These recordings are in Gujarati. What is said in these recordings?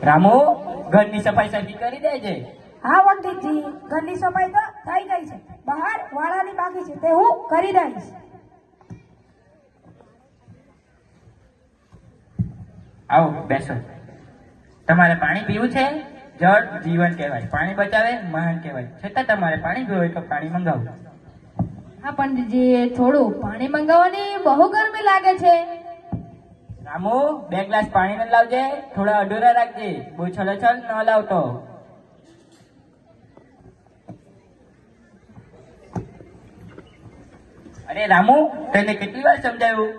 રામુ, ઘરની સફાઈ સરખી કરી દેજે. હા પંડિતજી, ઘરની સફાઈ તો થઈ ગઈ છે, બહાર વાળાની બાકી છે તે હું કરી દઈશ. આવો બેસો. તમારે પાણી પીવું છે? જળ જીવન કહેવાય, પાણી બચાવે મહાન કહેવાય. છતાં તમારે પાણી પીવું હોય તો પાણી મંગાવો. હા પંડિતજી, થોડું પાણી મંગાવવાની બહુ ગરમી લાગે છે. રામુ, 2 ગ્લાસ પાણી ન લાવજે, થોડા અધૂરા રાખજે, બહુ છલોછલ ન લાવતો. અરે રામુ, તને કેટલી વાર સમજાવ્યું?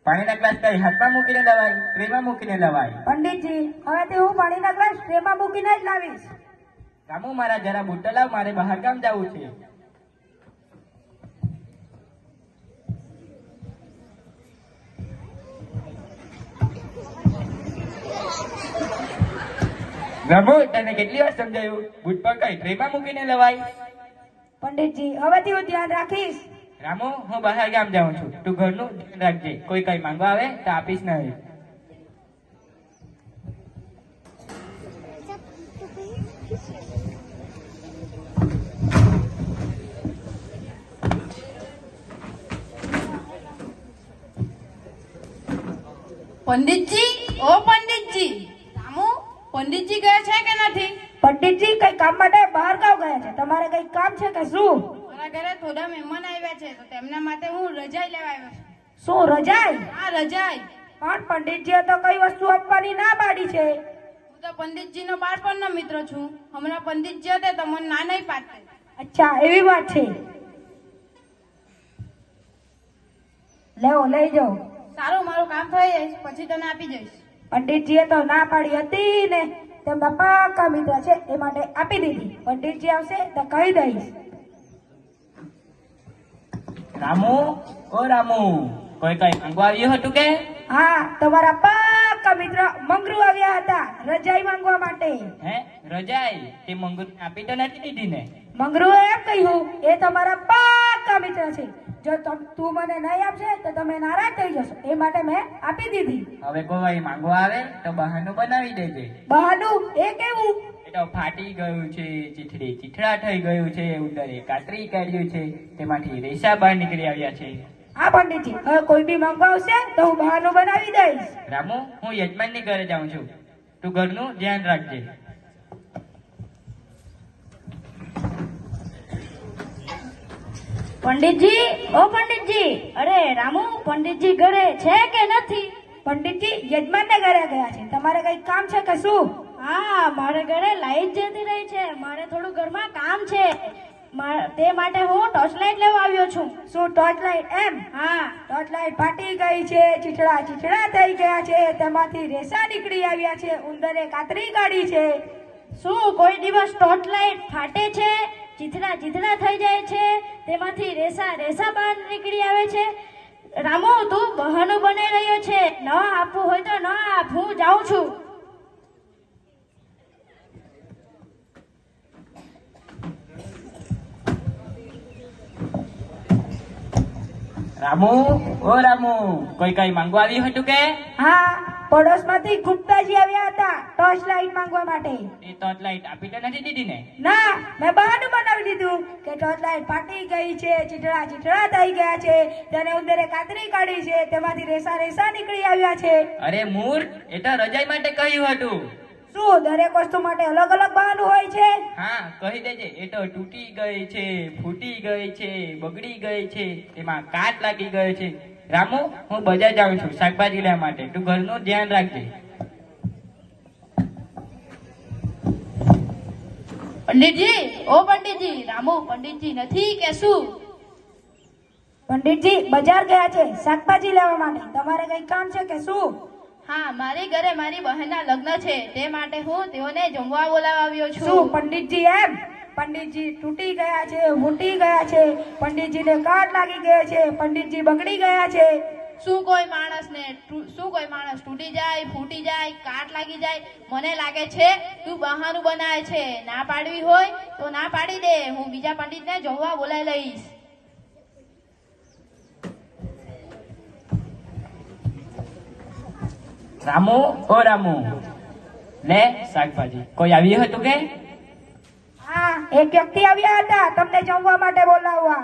પાણીના ગ્લાસ કઈ હાથમાં મૂકીને લવાય, ટ્રેમાં મૂકીને લવાય. પંડિતજી, હવેથી હું પાણીના ગ્લાસ ટ્રેમાં મૂકીને જ લાવીશ. રામુ, મારા જરા બોટલ લાવ, મારે બહાર ગામ જવું છે. રામુ, તને કેટલી વાર સમજાયું? બૂટ પર કઈ ટ્રેમાં મૂકીને લવાય. પંડિતજી, હવેથી હું ધ્યાન રાખીશ. રામુ, હું બહાર ગામ જાઉં છું, તું ઘરનું ધ્યાન રાખજે. કોઈ કઈ માંગવા આવે તો આપીશ નહીં. પંડિતજી, ઓ પંડિતજી, રામુ, પંડિતજી ગયા છે કે નથી? પંડિતજી કઈ કામ માટે બહાર ગામ ગયા છે, તમારે કઈ કામ છે કે શું? મારા ઘરે થોડા મહેમાન આવ્યા છે તો તેમના માટે હું રજાઈ લેવા આવ્યો છું. શું રજાઈ? હા, રજાઈ. પણ પંડિતજીએ તો કઈ વસ્તુ આપવાની ના પાડી છે. હું તો પંડિતજીનો બાળપણનો મિત્ર છું. હમણાં પંડિતજી હતા તો મને ના નહીં પાડતે. અચ્છા, એવી વાત છે. લેવો, લઈ જાઓ. સારું, મારું કામ થઈ જાય પછી તને આપી જઈશ. પંડિતજીએ તો ના પાડી હતી ને, તેમના પાકા મિત્ર છે એ માટે આપી દીધી. પંડિતજી આવશે તો કહી દઈશ. રામુ, ઓ રામુ, કોઈ કઈ માંગવા આવ્યું હતું કે? હા, તમારા પાકા મિત્ર મંગરૂ આવ્યા હતા રજાઈ માંગવા માટે. હે, રજાઈ? તે મંગુર આપી તો નથી દીધી ને? મંગરૂએ એમ કહ્યું, એ તમારા પાકા મિત્ર છે, જો તું મને નહીં આપશે તો તમે નારાજ થઈ જશો, એ માટે મેં આપી દીધી. હવે કોઈ માંગવા આવે તો બહાનું બનાવી દેજે. બહાનું? એ કેવું? એ તો ફાટી ગયું છે, ચીથડી ચીથડા થઈ ગયું છે, ઉંદરે કાતરી કાઢ્યું છે, તેમાંથી રેસા બહાર નીકળી આવ્યા છે. હા પંડિતજી, હવે કોઈ બી માંગવા આવશે તો હું બહાનું બનાવી દઈશ. રામુ, હું યજમાનની ઘરે જાઉં છું, તું ઘરનું ધ્યાન રાખજે. પંડિતજી, ઓ પંડિતજી, અરે રામુ, પંડિતજી ઘરે છે કે નથી? પંડિતજી યજમાનને ઘરે ગયા છે, તમારે કઈ કામ છે કે શું? હા, મારે ઘરે લાઈટ જતી રહી છે, મારે થોડું ઘરમાં કામ છે, તે માટે હું ટોર્ચ લાઈટ લેવા આવ્યો છું. શું ટોર્ચ લાઈટ? એમ? હા. ટોર્ચ લાઈટ ફાટી ગઈ છે, ચીથડા ચીથડા થઈ ગયા છે, તેમાંથી રેસા નીકળી આવ્યા છે, ઉંદરે કાતરી કાઢી છે. શું કોઈ દિવસ ટોર્ચ લાઈટ ફાટે છે, ચીથડા ચીથડા થઈ જાય છે, તેમાંથી રેસા રેસા બહાર નીકળી આવે છે? રામુ, તું બહાનું બનાવી રહ્યો છે, ન આપવું હોય તો ન આપ, હું જાઉં છું. રામુ, ઓ રામુ, કોઈ કઈ માંગવા આવ્યું હતું કે? હા, પડોશમાંથી ગુપ્તાજી આવ્યા હતા ટોર્ચ લાઈટ માંગવા માટે. એ ટોર્ચ લાઈટ આપી તો નથી દીધી ને? ના, મેં બહાનું બનાવી દીધું કે ટોર્ચ લાઈટ ફાટી ગઈ છે, ચીથડા ચીથડા થઈ ગયા છે, તેને ઉંદરે કાતરી કાઢી છે, તેમાંથી રેસા રેસા નીકળી આવ્યા છે. અરે મૂર્ખ, એ તો રજાઈ માટે કહ્યું હતું. શું દરેક વસ્તુ માટે અલગ અલગ બહાનું હોય છે? હા, કહી દેજે. એ તો તૂટી ગઈ છે, ફૂટી ગઈ છે, બગડી ગઈ છે, તેમાં કાટ લાગી ગયો છે. રામુ, હું બજાર જાઉં છું શાકભાજી લેવા માટે, તું ઘરનું ધ્યાન રાખજે. પંડિતજી, ઓ પંડિતજી, રામુ પંડિતજી નથી કે શું? પંડિતજી બજાર ગયા છે શાકભાજી લેવા માટે, તમારે કઈ કામ છે કે શું? હા, મારી ઘરે મારી બહેનના લગ્ન છે, તે માટે હું તેઓને જમવા બોલાવવા આવ્યો છું. શું પંડિતજી? એમ? પંડિતજી તૂટી ગયા છે, ફૂટી ગયા છે, પંડિતજીને કાટ લાગી ગયો છે, પંડિતજી બગડી ગયા છે. શું કોઈ માણસ તૂટી જાય, ફૂટી જાય, કાટ લાગી જાય? મને લાગે છે તું બહાનું બનાવે છે. ના પાડવી હોય તો ના પાડી દે, હું બીજા પંડિતને જમવા બોલાવી લઈશ. રામુ, ઓ રામુ, લે શાકભાજી કોઈ આવ્યું હતું કે હા, એક વ્યક્તિ આવ્યા હતા તમને જમવા માટે બોલાવવા.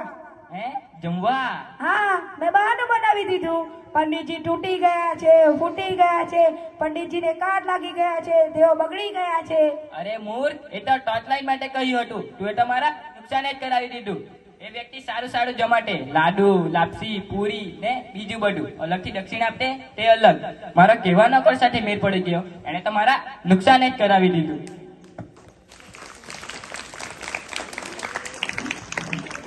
હે જમવા? હા, મેં બહાનું બનાવી દીધું. પંડિતજી તૂટી ગયા છે, ફૂટી ગયા છે, પંડિતજીને કાટ લાગી ગયા છે, તેઓ બગડી ગયા છે. અરે મૂર્ખ, એ તો ટોર્ચ લાઈટ માટે કહ્યું હતું, તું એ તમારા નુકસાને જ કરાવી દીધું. એ વ્યક્તિ સારું સારું જમાટે, લાડુ, લાપસી, પૂરી ને બીજું બધું અલગથી દક્ષિણ આપતે તે અલગ. મારા કહેવાના કોલ સાથે મેળ પડી ગયો, એને તમારા નુકસાને જ કરાવી દીધું.